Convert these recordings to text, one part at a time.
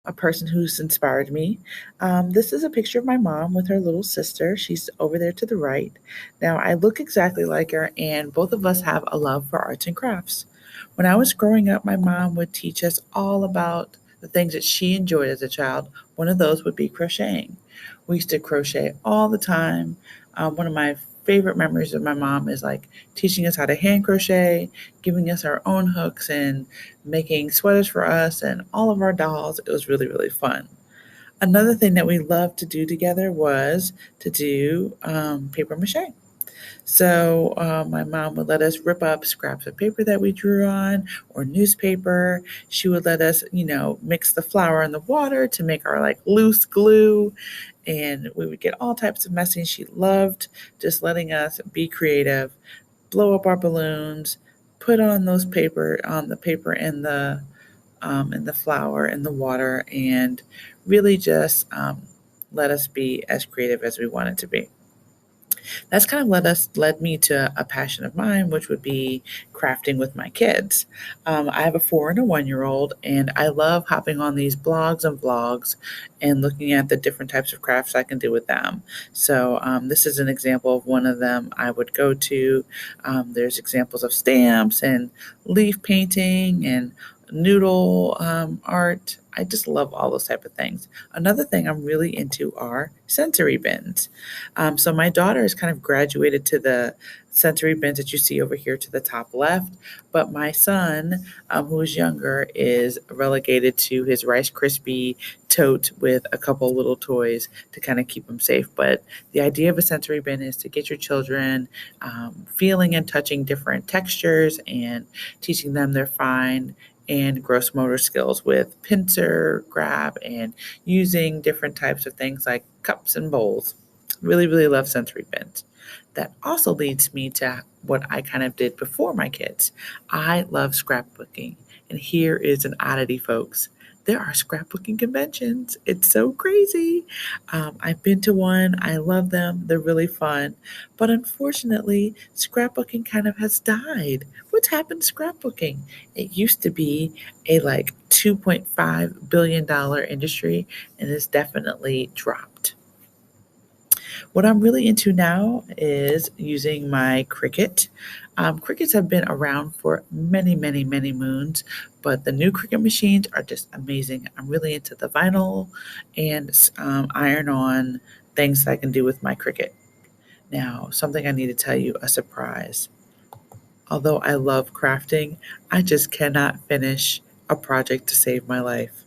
a person who's inspired me. This is a picture of my mom with her little sister. She's over there to the right. Now, I look exactly like her, and both of us have a love for arts and crafts. When I was growing up, my mom would teach us all about the things that she enjoyed as a child. One of those would be crocheting. We used to crochet all the time. One of my favorite memories of my mom is like teaching us how to hand crochet, giving us our own hooks, and making sweaters for us and all of our dolls. It was really, really fun. Another thing that we loved to do together was to do paper mache. So my mom would let us rip up scraps of paper that we drew on or newspaper. She would let us, mix the flour and the water to make our like loose glue. And we would get all types of messy. She loved just letting us be creative, blow up our balloons, put on the paper and the flour and the water, and really just let us be as creative as we wanted to be. That's kind of led me to a passion of mine, which would be crafting with my kids. I have a 4 and a 1-year-old, and I love hopping on these blogs and vlogs and looking at the different types of crafts I can do with them. So this is an example of one of them I would go to. There's examples of stamps and leaf painting and noodle art. I just love all those type of things. Another thing I'm really into are sensory bins. So my daughter has kind of graduated to the sensory bins that you see over here to the top left, but my son, who is younger, is relegated to his Rice Krispie tote with a couple little toys to kind of keep him safe. But the idea of a sensory bin is to get your children feeling and touching different textures and teaching them their fine and gross motor skills with pincer grab and using different types of things like cups and bowls. Really, really love sensory bins. That also leads me to what I kind of did before my kids. I love scrapbooking. And here is an oddity, folks. There are scrapbooking conventions. It's so crazy. I've been to one. I love them. They're really fun. But unfortunately, scrapbooking kind of has died. What's happened to scrapbooking? It used to be a like $2.5 billion industry and it's definitely dropped. What I'm really into now is using my Cricut. Crickets have been around for many, many, many moons, but the new Cricut machines are just amazing. I'm really into the vinyl and iron on things that I can do with my Cricut. Now, something I need to tell you, a surprise. Although I love crafting, I just cannot finish a project to save my life.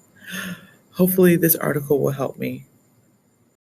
Hopefully, this article will help me.